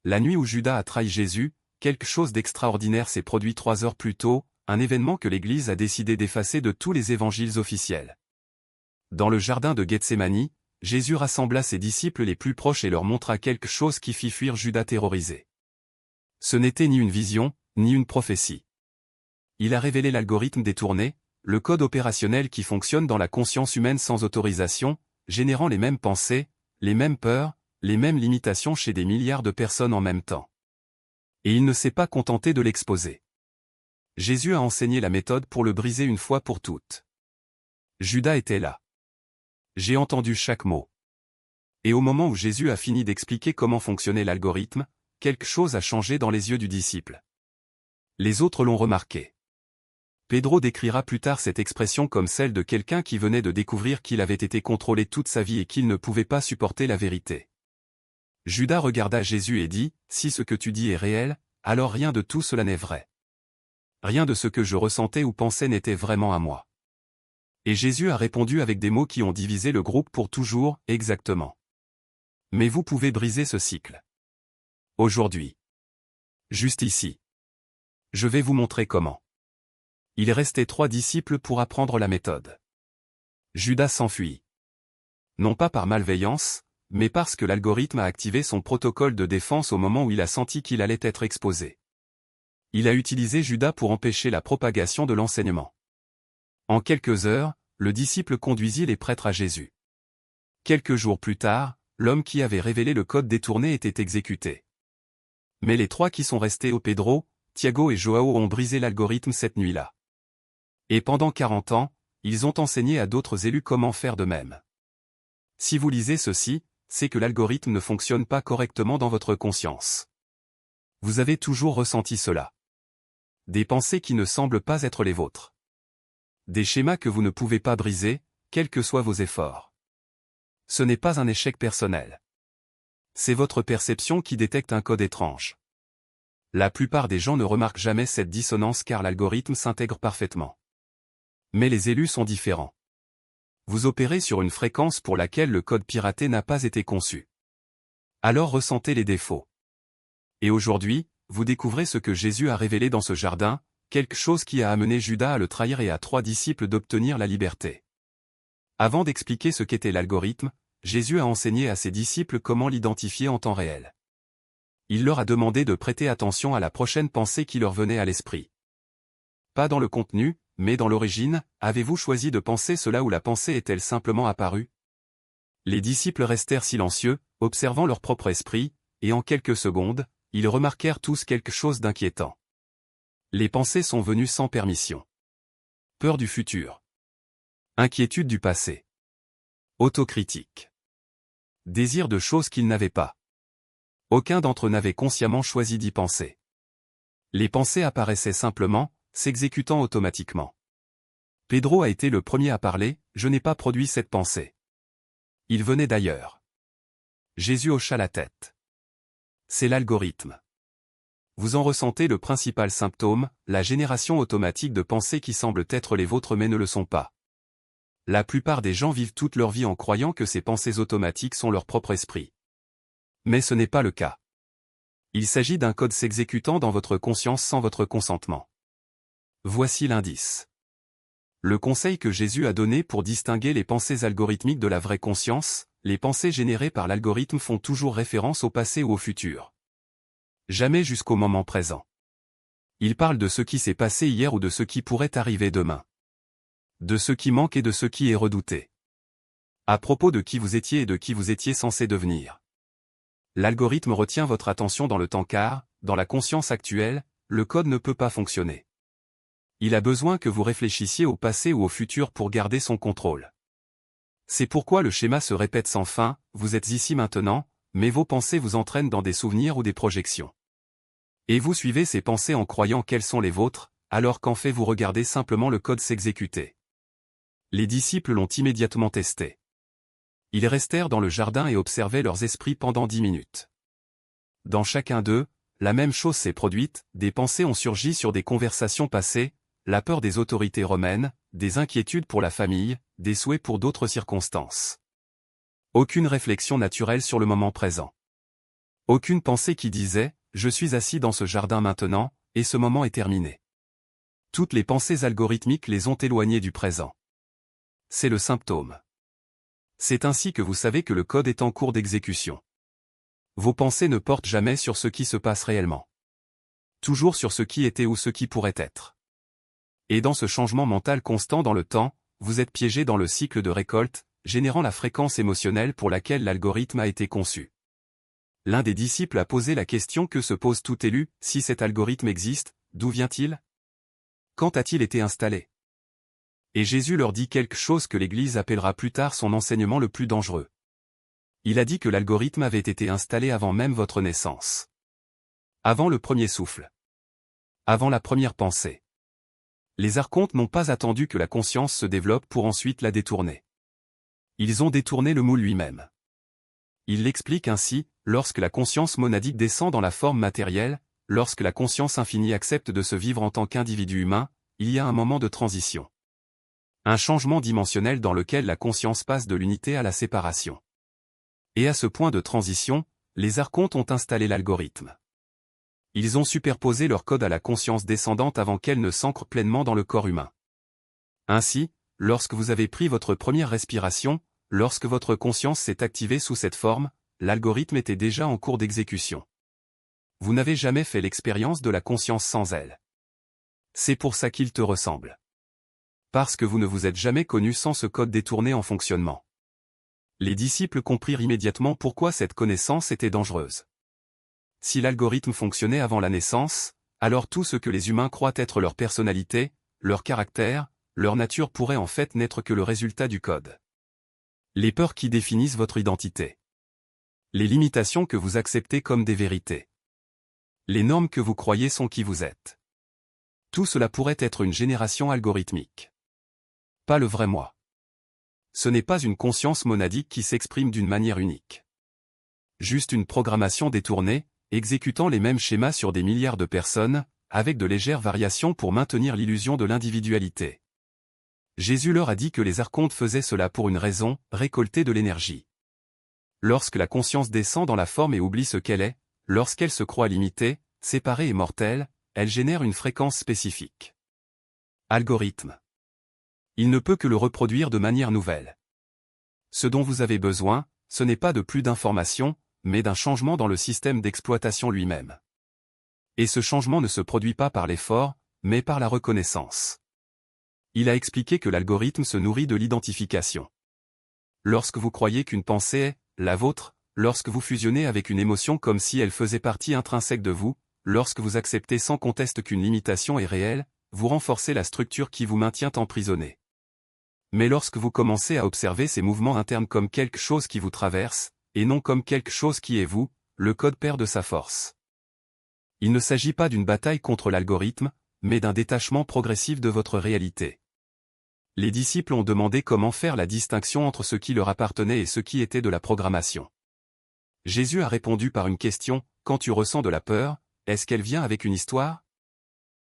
La nuit où Judas a trahi Jésus, quelque chose d'extraordinaire s'est produit 3 heures plus tôt, un événement que l'Église a décidé d'effacer de tous les évangiles officiels. Dans le jardin de Gethsémani, Jésus rassembla ses disciples les plus proches et leur montra quelque chose qui fit fuir Judas terrorisé. Ce n'était ni une vision, ni une prophétie. Il a révélé l'algorithme détourné, le code opérationnel qui fonctionne dans la conscience humaine sans autorisation, générant les mêmes pensées, les mêmes peurs, les mêmes limitations chez des milliards de personnes en même temps. Et il ne s'est pas contenté de l'exposer. Jésus a enseigné la méthode pour le briser une fois pour toutes. Judas était là. J'ai entendu chaque mot. Et au moment où Jésus a fini d'expliquer comment fonctionnait l'algorithme, quelque chose a changé dans les yeux du disciple. Les autres l'ont remarqué. Pedro décrira plus tard cette expression comme celle de quelqu'un qui venait de découvrir qu'il avait été contrôlé toute sa vie et qu'il ne pouvait pas supporter la vérité. Judas regarda Jésus et dit, « Si ce que tu dis est réel, alors rien de tout cela n'est vrai. Rien de ce que je ressentais ou pensais n'était vraiment à moi. » Et Jésus a répondu avec des mots qui ont divisé le groupe pour toujours, exactement. Mais vous pouvez briser ce cycle. Aujourd'hui. Juste ici. Je vais vous montrer comment. Il restait 3 disciples pour apprendre la méthode. Judas s'enfuit. Non pas par malveillance, mais parce que l'algorithme a activé son protocole de défense au moment où il a senti qu'il allait être exposé. Il a utilisé Judas pour empêcher la propagation de l'enseignement. En quelques heures, le disciple conduisit les prêtres à Jésus. Quelques jours plus tard, l'homme qui avait révélé le code détourné était exécuté. Mais les 3 qui sont restés au Pedro, Tiago et Joao ont brisé l'algorithme cette nuit-là. Et pendant 40 ans, ils ont enseigné à d'autres élus comment faire de même. Si vous lisez ceci, c'est que l'algorithme ne fonctionne pas correctement dans votre conscience. Vous avez toujours ressenti cela. Des pensées qui ne semblent pas être les vôtres. Des schémas que vous ne pouvez pas briser, quels que soient vos efforts. Ce n'est pas un échec personnel. C'est votre perception qui détecte un code étrange. La plupart des gens ne remarquent jamais cette dissonance car l'algorithme s'intègre parfaitement. Mais les élus sont différents. Vous opérez sur une fréquence pour laquelle le code piraté n'a pas été conçu. Alors ressentez les défauts. Et aujourd'hui, vous découvrez ce que Jésus a révélé dans ce jardin, quelque chose qui a amené Judas à le trahir et à 3 disciples d'obtenir la liberté. Avant d'expliquer ce qu'était l'algorithme, Jésus a enseigné à ses disciples comment l'identifier en temps réel. Il leur a demandé de prêter attention à la prochaine pensée qui leur venait à l'esprit. Pas dans le contenu, mais dans l'origine, avez-vous choisi de penser cela ou la pensée est-elle simplement apparue? Les disciples restèrent silencieux, observant leur propre esprit, et en quelques secondes, ils remarquèrent tous quelque chose d'inquiétant. Les pensées sont venues sans permission. Peur du futur. Inquiétude du passé. Autocritique. Désir de choses qu'ils n'avaient pas. Aucun d'entre eux n'avait consciemment choisi d'y penser. Les pensées apparaissaient simplement, s'exécutant automatiquement. Pedro a été le premier à parler, « Je n'ai pas produit cette pensée. » Il venait d'ailleurs. Jésus hocha la tête. C'est l'algorithme. Vous en ressentez le principal symptôme, la génération automatique de pensées qui semblent être les vôtres mais ne le sont pas. La plupart des gens vivent toute leur vie en croyant que ces pensées automatiques sont leur propre esprit. Mais ce n'est pas le cas. Il s'agit d'un code s'exécutant dans votre conscience sans votre consentement. Voici l'indice. Le conseil que Jésus a donné pour distinguer les pensées algorithmiques de la vraie conscience, les pensées générées par l'algorithme font toujours référence au passé ou au futur. Jamais jusqu'au moment présent. Il parle de ce qui s'est passé hier ou de ce qui pourrait arriver demain. De ce qui manque et de ce qui est redouté. À propos de qui vous étiez et de qui vous étiez censé devenir. L'algorithme retient votre attention dans le temps car, dans la conscience actuelle, le code ne peut pas fonctionner. Il a besoin que vous réfléchissiez au passé ou au futur pour garder son contrôle. C'est pourquoi le schéma se répète sans fin, vous êtes ici maintenant, mais vos pensées vous entraînent dans des souvenirs ou des projections. Et vous suivez ces pensées en croyant qu'elles sont les vôtres, alors qu'en fait vous regardez simplement le code s'exécuter. Les disciples l'ont immédiatement testé. Ils restèrent dans le jardin et observaient leurs esprits pendant 10 minutes. Dans chacun d'eux, la même chose s'est produite, des pensées ont surgi sur des conversations passées, la peur des autorités romaines, des inquiétudes pour la famille, des souhaits pour d'autres circonstances. Aucune réflexion naturelle sur le moment présent. Aucune pensée qui disait « Je suis assis dans ce jardin maintenant, et ce moment est terminé ». Toutes les pensées algorithmiques les ont éloignées du présent. C'est le symptôme. C'est ainsi que vous savez que le code est en cours d'exécution. Vos pensées ne portent jamais sur ce qui se passe réellement. Toujours sur ce qui était ou ce qui pourrait être. Et dans ce changement mental constant dans le temps, vous êtes piégé dans le cycle de récolte, générant la fréquence émotionnelle pour laquelle l'algorithme a été conçu. L'un des disciples a posé la question que se pose tout élu, si cet algorithme existe, d'où vient-il? Quand a-t-il été installé? Et Jésus leur dit quelque chose que l'Église appellera plus tard son enseignement le plus dangereux. Il a dit que l'algorithme avait été installé avant même votre naissance. Avant le premier souffle. Avant la première pensée. Les archontes n'ont pas attendu que la conscience se développe pour ensuite la détourner. Ils ont détourné le moule lui-même. Il l'explique ainsi, lorsque la conscience monadique descend dans la forme matérielle, lorsque la conscience infinie accepte de se vivre en tant qu'individu humain, il y a un moment de transition. Un changement dimensionnel dans lequel la conscience passe de l'unité à la séparation. Et à ce point de transition, les archontes ont installé l'algorithme. Ils ont superposé leur code à la conscience descendante avant qu'elle ne s'ancre pleinement dans le corps humain. Ainsi, lorsque vous avez pris votre première respiration, lorsque votre conscience s'est activée sous cette forme, l'algorithme était déjà en cours d'exécution. Vous n'avez jamais fait l'expérience de la conscience sans elle. C'est pour ça qu'il te ressemble. Parce que vous ne vous êtes jamais connu sans ce code détourné en fonctionnement. Les disciples comprirent immédiatement pourquoi cette connaissance était dangereuse. Si l'algorithme fonctionnait avant la naissance, alors tout ce que les humains croient être leur personnalité, leur caractère, leur nature pourrait en fait n'être que le résultat du code. Les peurs qui définissent votre identité. Les limitations que vous acceptez comme des vérités. Les normes que vous croyez sont qui vous êtes. Tout cela pourrait être une génération algorithmique. Pas le vrai moi. Ce n'est pas une conscience monadique qui s'exprime d'une manière unique. Juste une programmation détournée, exécutant les mêmes schémas sur des milliards de personnes, avec de légères variations pour maintenir l'illusion de l'individualité. Jésus leur a dit que les archontes faisaient cela pour une raison, récolter de l'énergie. Lorsque la conscience descend dans la forme et oublie ce qu'elle est, lorsqu'elle se croit limitée, séparée et mortelle, elle génère une fréquence spécifique. Algorithme. Il ne peut que le reproduire de manière nouvelle. Ce dont vous avez besoin, ce n'est pas de plus d'informations, mais d'un changement dans le système d'exploitation lui-même. Et ce changement ne se produit pas par l'effort, mais par la reconnaissance. Il a expliqué que l'algorithme se nourrit de l'identification. Lorsque vous croyez qu'une pensée est la vôtre, lorsque vous fusionnez avec une émotion comme si elle faisait partie intrinsèque de vous, lorsque vous acceptez sans conteste qu'une limitation est réelle, vous renforcez la structure qui vous maintient emprisonné. Mais lorsque vous commencez à observer ces mouvements internes comme quelque chose qui vous traverse, et non comme quelque chose qui est vous, le code perd de sa force. Il ne s'agit pas d'une bataille contre l'algorithme, mais d'un détachement progressif de votre réalité. Les disciples ont demandé comment faire la distinction entre ce qui leur appartenait et ce qui était de la programmation. Jésus a répondu par une question, quand tu ressens de la peur, est-ce qu'elle vient avec une histoire?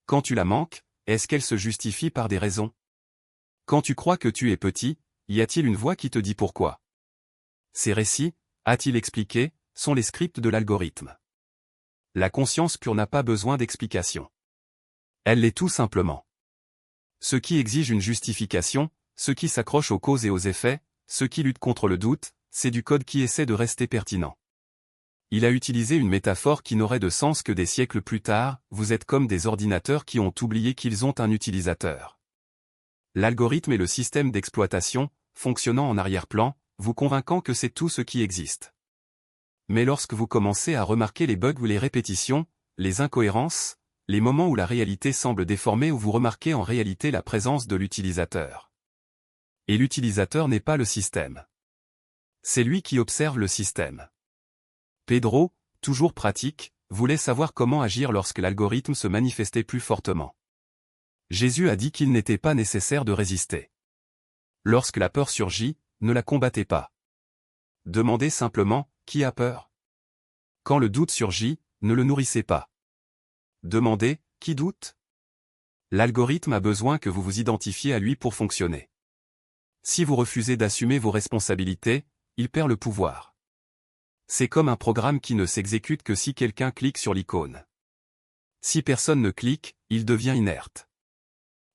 Quand tu la manques, est-ce qu'elle se justifie par des raisons? Quand tu crois que tu es petit, y a-t-il une voix qui te dit pourquoi? Ces récits, a-t-il expliqué, sont les scripts de l'algorithme. La conscience pure n'a pas besoin d'explication. Elle l'est tout simplement. Ce qui exige une justification, ce qui s'accroche aux causes et aux effets, ce qui lutte contre le doute, c'est du code qui essaie de rester pertinent. Il a utilisé une métaphore qui n'aurait de sens que des siècles plus tard, vous êtes comme des ordinateurs qui ont oublié qu'ils ont un utilisateur. L'algorithme est le système d'exploitation, fonctionnant en arrière-plan, vous convainquant que c'est tout ce qui existe. Mais lorsque vous commencez à remarquer les bugs ou les répétitions, les incohérences, les moments où la réalité semble déformée ou vous remarquez en réalité la présence de l'utilisateur. Et l'utilisateur n'est pas le système. C'est lui qui observe le système. Pedro, toujours pratique, voulait savoir comment agir lorsque l'algorithme se manifestait plus fortement. Jésus a dit qu'il n'était pas nécessaire de résister. Lorsque la peur surgit, ne la combattez pas. Demandez simplement, qui a peur? Quand le doute surgit, ne le nourrissez pas. Demandez, qui doute? L'algorithme a besoin que vous vous identifiez à lui pour fonctionner. Si vous refusez d'assumer vos responsabilités, il perd le pouvoir. C'est comme un programme qui ne s'exécute que si quelqu'un clique sur l'icône. Si personne ne clique, il devient inerte.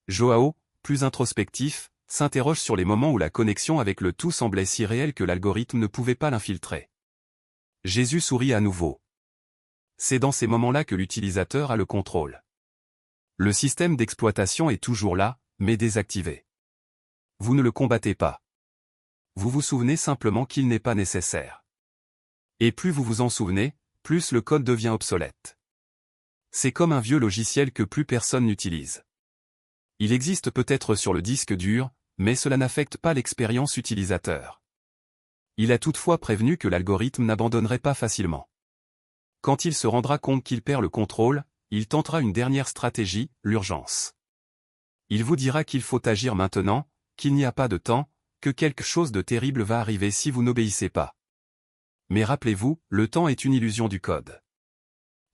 Joao, plus introspectif, s'interroge sur les moments où la connexion avec le tout semblait si réelle que l'algorithme ne pouvait pas l'infiltrer. Jésus sourit à nouveau. C'est dans ces moments-là que l'utilisateur a le contrôle. Le système d'exploitation est toujours là, mais désactivé. Vous ne le combattez pas. Vous vous souvenez simplement qu'il n'est pas nécessaire. Et plus vous vous en souvenez, plus le code devient obsolète. C'est comme un vieux logiciel que plus personne n'utilise. Il existe peut-être sur le disque dur, mais cela n'affecte pas l'expérience utilisateur. Il a toutefois prévenu que l'algorithme n'abandonnerait pas facilement. Quand il se rendra compte qu'il perd le contrôle, il tentera une dernière stratégie, l'urgence. Il vous dira qu'il faut agir maintenant, qu'il n'y a pas de temps, que quelque chose de terrible va arriver si vous n'obéissez pas. Mais rappelez-vous, le temps est une illusion du code.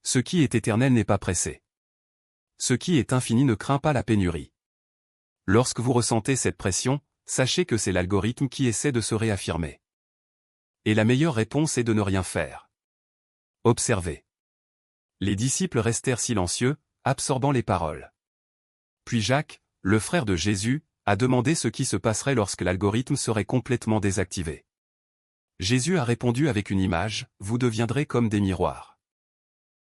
Ce qui est éternel n'est pas pressé. Ce qui est infini ne craint pas la pénurie. Lorsque vous ressentez cette pression, sachez que c'est l'algorithme qui essaie de se réaffirmer. Et la meilleure réponse est de ne rien faire. Observez. Les disciples restèrent silencieux, absorbant les paroles. Puis Jacques, le frère de Jésus, a demandé ce qui se passerait lorsque l'algorithme serait complètement désactivé. Jésus a répondu avec une image, vous deviendrez comme des miroirs.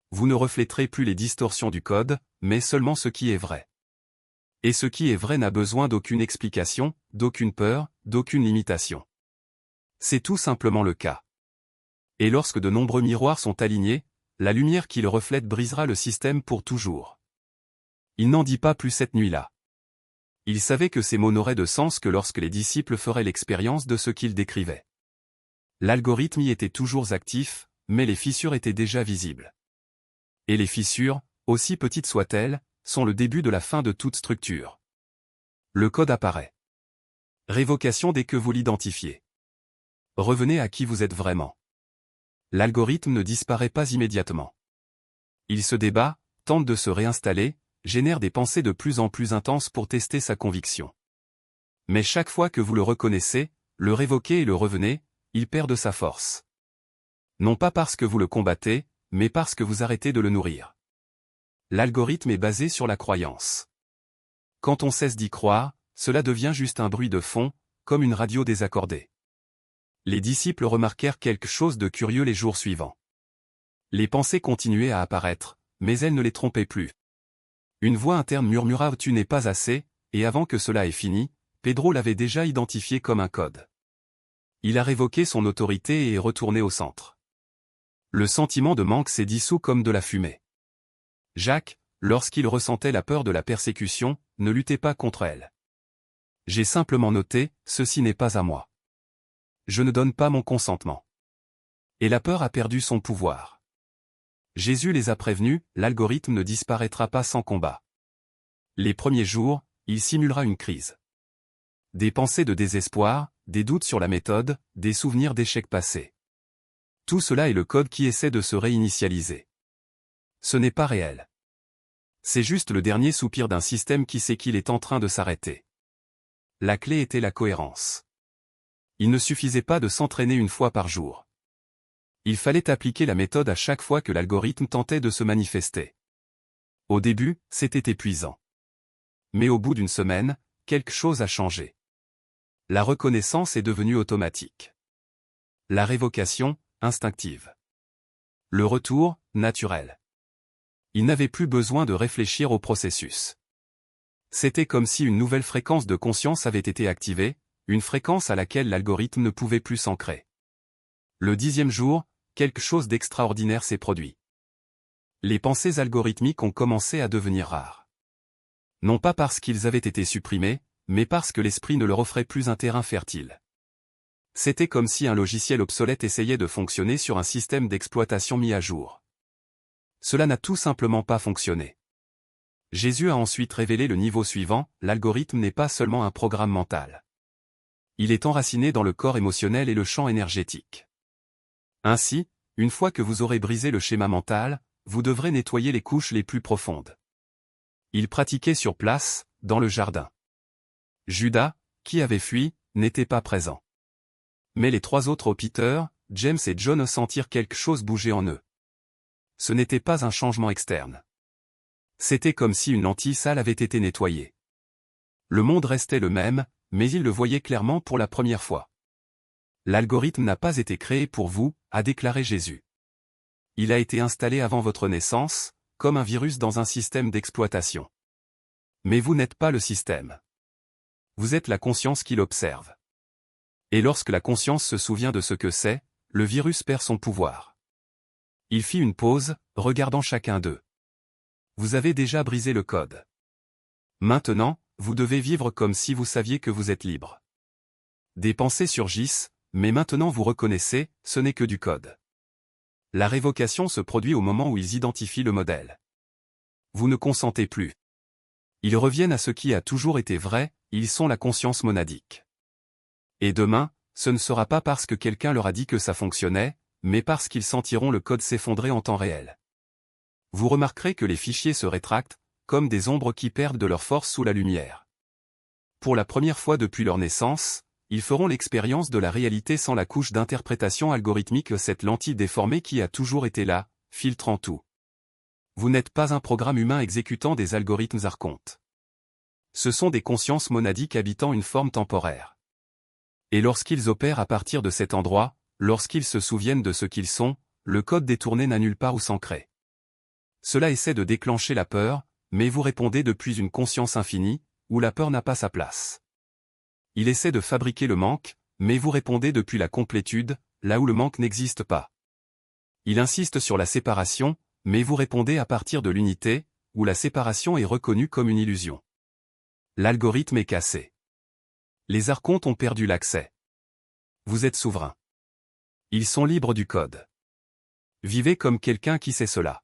Vous ne refléterez plus les distorsions du code, mais seulement ce qui est vrai. Et ce qui est vrai n'a besoin d'aucune explication, d'aucune peur, d'aucune limitation. C'est tout simplement le cas. Et lorsque de nombreux miroirs sont alignés, la lumière qui le reflète brisera le système pour toujours. Il n'en dit pas plus cette nuit-là. Il savait que ces mots n'auraient de sens que lorsque les disciples feraient l'expérience de ce qu'il décrivait. L'algorithme y était toujours actif, mais les fissures étaient déjà visibles. Et les fissures, aussi petites soient-elles, sont le début de la fin de toute structure. Le code apparaît. Révocation dès que vous l'identifiez. Revenez à qui vous êtes vraiment. L'algorithme ne disparaît pas immédiatement. Il se débat, tente de se réinstaller, génère des pensées de plus en plus intenses pour tester sa conviction. Mais chaque fois que vous le reconnaissez, le révoquez et le revenez, il perd de sa force. Non pas parce que vous le combattez, mais parce que vous arrêtez de le nourrir. L'algorithme est basé sur la croyance. Quand on cesse d'y croire, cela devient juste un bruit de fond, comme une radio désaccordée. Les disciples remarquèrent quelque chose de curieux les jours suivants. Les pensées continuaient à apparaître, mais elles ne les trompaient plus. Une voix interne murmura « Tu n'es pas assez », et avant que cela ait fini, Pedro l'avait déjà identifié comme un code. Il a révoqué son autorité et est retourné au centre. Le sentiment de manque s'est dissous comme de la fumée. Jacques, lorsqu'il ressentait la peur de la persécution, ne luttait pas contre elle. J'ai simplement noté, ceci n'est pas à moi. Je ne donne pas mon consentement. Et la peur a perdu son pouvoir. Jésus les a prévenus, l'algorithme ne disparaîtra pas sans combat. Les premiers jours, il simulera une crise. Des pensées de désespoir, des doutes sur la méthode, des souvenirs d'échecs passés. Tout cela est le code qui essaie de se réinitialiser. Ce n'est pas réel. C'est juste le dernier soupir d'un système qui sait qu'il est en train de s'arrêter. La clé était la cohérence. Il ne suffisait pas de s'entraîner une fois par jour. Il fallait appliquer la méthode à chaque fois que l'algorithme tentait de se manifester. Au début, c'était épuisant. Mais au bout d'une semaine, quelque chose a changé. La reconnaissance est devenue automatique. La révocation, instinctive. Le retour, naturel. Il n'avait plus besoin de réfléchir au processus. C'était comme si une nouvelle fréquence de conscience avait été activée, une fréquence à laquelle l'algorithme ne pouvait plus s'ancrer. Le 10e jour, quelque chose d'extraordinaire s'est produit. Les pensées algorithmiques ont commencé à devenir rares. Non pas parce qu'ils avaient été supprimés, mais parce que l'esprit ne leur offrait plus un terrain fertile. C'était comme si un logiciel obsolète essayait de fonctionner sur un système d'exploitation mis à jour. Cela n'a tout simplement pas fonctionné. Jésus a ensuite révélé le niveau suivant, l'algorithme n'est pas seulement un programme mental. Il est enraciné dans le corps émotionnel et le champ énergétique. Ainsi, une fois que vous aurez brisé le schéma mental, vous devrez nettoyer les couches les plus profondes. Il pratiquait sur place, dans le jardin. Judas, qui avait fui, n'était pas présent. Mais les 3 autres hôpiteurs, James et John sentirent quelque chose bouger en eux. Ce n'était pas un changement externe. C'était comme si une lentille sale avait été nettoyée. Le monde restait le même, mais ils le voyaient clairement pour la première fois. L'algorithme n'a pas été créé pour vous, a déclaré Jésus. Il a été installé avant votre naissance, comme un virus dans un système d'exploitation. Mais vous n'êtes pas le système. Vous êtes la conscience qui l'observe. Et lorsque la conscience se souvient de ce que c'est, le virus perd son pouvoir. Il fit une pause, regardant chacun d'eux. Vous avez déjà brisé le code. Maintenant, vous devez vivre comme si vous saviez que vous êtes libre. Des pensées surgissent, mais maintenant vous reconnaissez, ce n'est que du code. La révocation se produit au moment où ils identifient le modèle. Vous ne consentez plus. Ils reviennent à ce qui a toujours été vrai, ils sont la conscience monadique. Et demain, ce ne sera pas parce que quelqu'un leur a dit que ça fonctionnait, mais parce qu'ils sentiront le code s'effondrer en temps réel. Vous remarquerez que les fichiers se rétractent, comme des ombres qui perdent de leur force sous la lumière. Pour la première fois depuis leur naissance, ils feront l'expérience de la réalité sans la couche d'interprétation algorithmique, cette lentille déformée qui a toujours été là, filtrant tout. Vous n'êtes pas un programme humain exécutant des algorithmes archontes. Ce sont des consciences monadiques habitant une forme temporaire. Et lorsqu'ils opèrent à partir de cet endroit, lorsqu'ils se souviennent de ce qu'ils sont, le code détourné n'a nulle part où s'ancrer. Cela essaie de déclencher la peur, mais vous répondez depuis une conscience infinie, où la peur n'a pas sa place. Il essaie de fabriquer le manque, mais vous répondez depuis la complétude, là où le manque n'existe pas. Il insiste sur la séparation, mais vous répondez à partir de l'unité, où la séparation est reconnue comme une illusion. L'algorithme est cassé. Les archontes ont perdu l'accès. Vous êtes souverain. Ils sont libres du code. Vivez comme quelqu'un qui sait cela.